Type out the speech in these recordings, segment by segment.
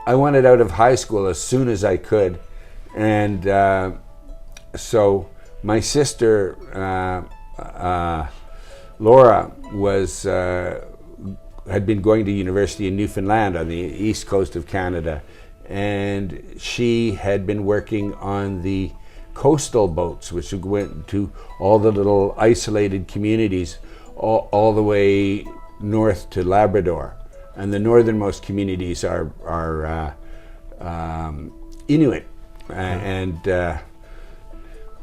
I wanted out of high school as soon as I could, and so my sister Laura had been going to university in Newfoundland on the east coast of Canada, and she had been working on the coastal boats, which went to all the little isolated communities all the way north to Labrador. And the northernmost communities are Inuit.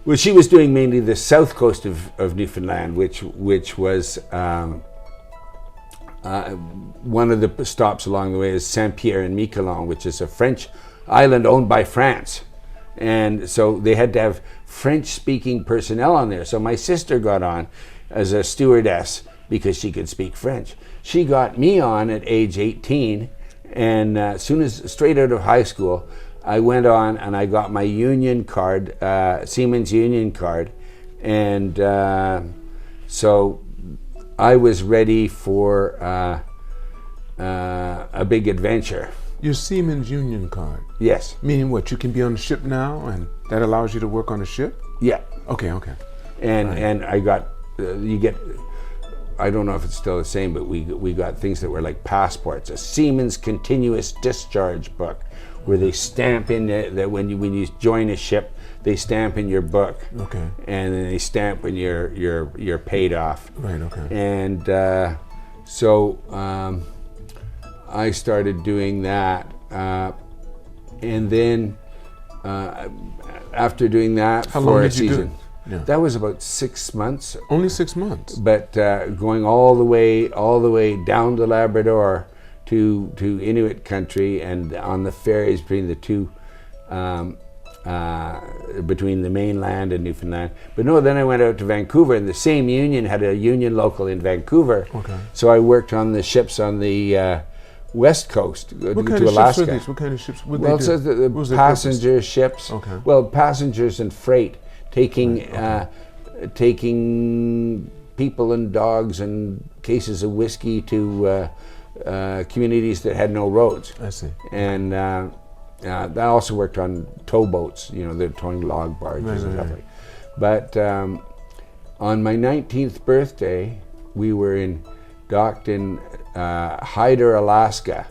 Well, she was doing mainly the south coast of Newfoundland, which was one of the stops along the way is Saint-Pierre and Miquelon, which is a French island owned by France. And so they had to have French-speaking personnel on there. So my sister got on as a stewardess because she could speak French. She got me on at age 18, and straight out of high school, I went on and I got my union card, SEAMAN'S union card, and so I was ready for a big adventure. Your SEAMAN'S union card? Yes. Meaning what, you can be on a ship now and that allows you to work on a ship? Yeah. Okay. And I got, you get, I don't know if it's still the same, but we got things that were like passports, a SEAMAN'S continuous discharge book, where they stamp in that when you join a ship, they stamp in your book. Okay. And then they stamp when you're paid off. Right. Okay. And so I started doing that, and then after doing that for a season. Yeah. That was about 6 months. Only 6 months. But going all the way down to Labrador to Inuit country, and on the ferries between the two, between the mainland and Newfoundland. But no, then I went out to Vancouver, and the same union had a union local in Vancouver. Okay. So I worked on the ships on the west coast to Alaska. What kind of ships would Well, they so do? the passenger ships. Okay. Well, passengers and freight, taking people and dogs and cases of whiskey to communities that had no roads. I see. And that also worked on towboats. They're towing log barges and stuff like. But on my 19th birthday, we were docked in Hyder, Alaska,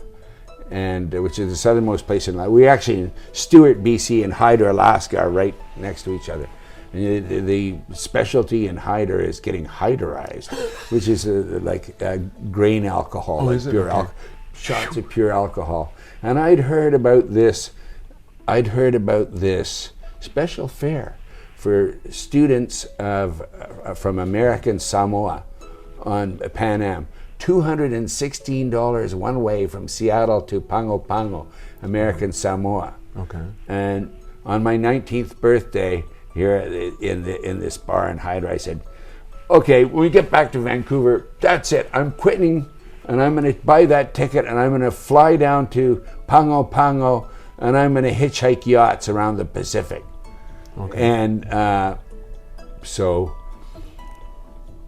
and which is the southernmost place in Alaska. We're actually in Stewart, BC, and Hyder, Alaska are right next to each other. And the specialty in Hyder is getting hyderized, which is like grain alcohol, like pure shots of pure alcohol. And I'd heard about this special fare for students from American Samoa on Pan Am. $216 one way from Seattle to Pago Pago, American Samoa. Okay. And on my 19th birthday, here in this bar in Hyder, I said, okay, when we get back to Vancouver, that's it. I'm quitting, and I'm going to buy that ticket, and I'm going to fly down to Pago Pago, and I'm going to hitchhike yachts around the Pacific. Okay. And so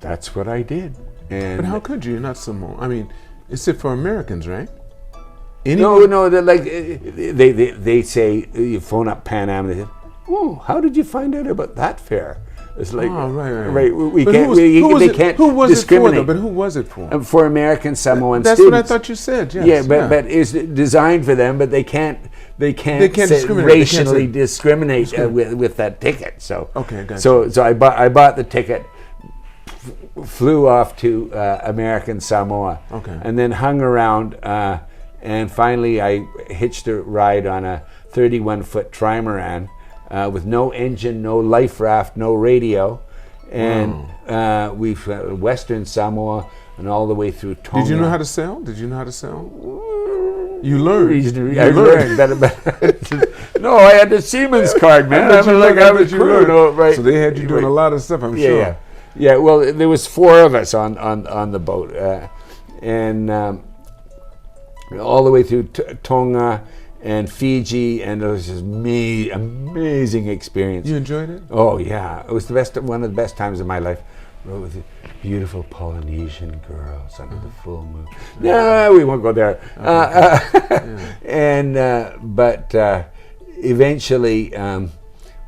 that's what I did. But how could you? You're not Samoan. I mean, it's it for Americans, right? No. They're like they say you phone up Pan Am. And they say, "Oh, how did you find out about that fare?" It's like, right. They can't discriminate. But who was it for? For American Samoan That's students. That's what I thought you said. Yes. Yeah, but it's designed for them. But they can't discriminate. racially discriminate with that ticket. So okay, gotcha. So I bought the ticket. Flew off to American Samoa, and then hung around, and finally I hitched a ride on a 31-foot trimaran with no engine, no life raft, no radio, and we Western Samoa and all the way through Tonga. Did you know how to sail? You learned. I learned that about. No, I had the SEAMAN'S card, man. I was crew. No, right. So they had you doing a lot of stuff, I'm sure. Yeah, well, there was 4 of us on the boat, and all the way through Tonga and Fiji, and it was just amazing experience. You enjoyed it? Oh yeah, it was one of the best times of my life. wrote with beautiful Polynesian girls under the full moon. No, we won't go there. And but eventually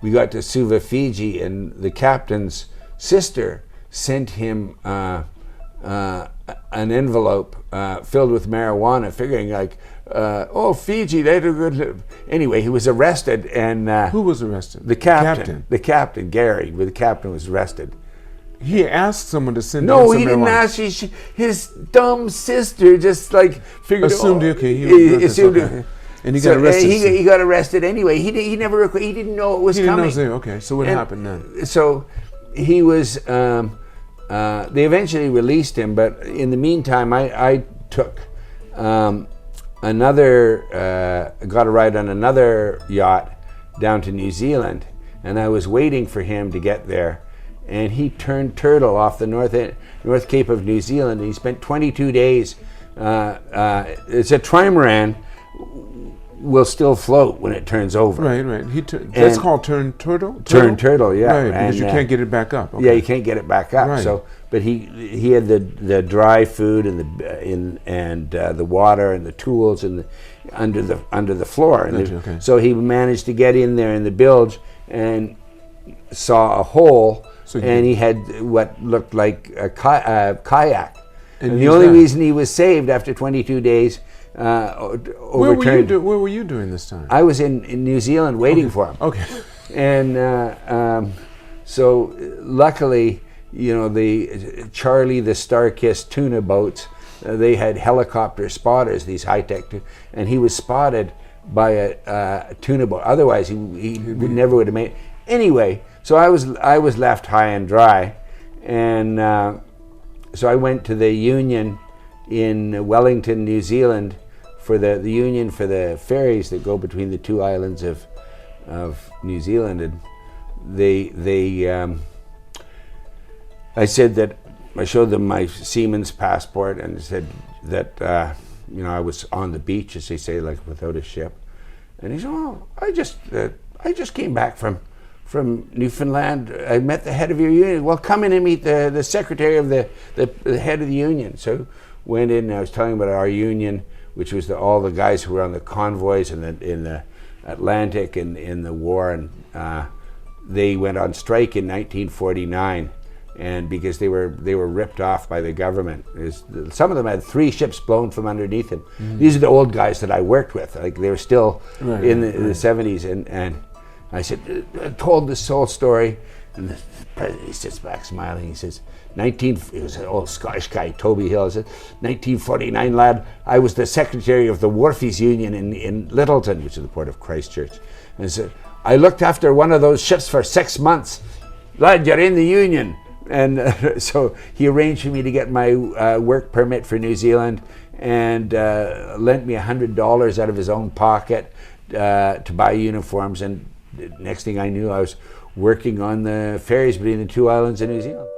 we got to Suva, Fiji, and the captain's sister sent him an envelope filled with marijuana, figuring like, oh, Fiji, they do good. Anyway, he was arrested, and who was arrested? The captain. The captain, Gary. The captain was arrested. He asked someone to send. No, he didn't ask. His dumb sister just like figured. Assumed okay. He assumed okay. And he got arrested. He got arrested anyway. He didn't know it was coming. Okay, so what happened then? So he was. They eventually released him, but in the meantime, I took got a ride on another yacht down to New Zealand, and I was waiting for him to get there, and he turned turtle off the North Cape of New Zealand, and he spent 22 days. It's a trimaran. Will still float when it turns over. Right. That's called turn turtle. Turn turtle, yeah. Right, because you can't get it back up. Okay. Yeah, you can't get it back up. Right. So, but he had the dry food and the water and the tools and under the floor. And so he managed to get in there in the bilge and saw a hole, and he had what looked like a kayak. And the only reason he was saved after 22 days. Where were you doing this time? I was in New Zealand waiting for him. Okay. And so luckily, the Charlie the Star-Kissed tuna boats, they had helicopter spotters, these high-tech, and he was spotted by a tuna boat. Otherwise, he never would have made it. Anyway, so I was left high and dry, and so I went to the union in Wellington, New Zealand, for the union for the ferries that go between the two islands of New Zealand, and I said that I showed them my seaman's passport and said that I was on the beach, as they say, like without a ship. And he said, "Oh, I just came back from Newfoundland. I met the head of your union. Well, come in and meet the secretary of the head of the union." So went in, and I was telling about our union, which was all the guys who were on the convoys in the Atlantic and in the war, and they went on strike in 1949, and because they were ripped off by the government. Some of them had 3 ships blown from underneath them. Mm-hmm. These are the old guys that I worked with. Like they were still in the 70s, and I said, I told this whole story, and the president, he sits back smiling. He says, it was an old Scottish guy, Toby Hill. He said, 1949, lad, I was the secretary of the Wharfies Union in Littleton, which is the port of Christchurch. And he said, I looked after one of those ships for 6 months. Lad, you're in the union. And so he arranged for me to get my work permit for New Zealand, and lent me $100 out of his own pocket to buy uniforms. And the next thing I knew, I was working on the ferries between the two islands of New Zealand.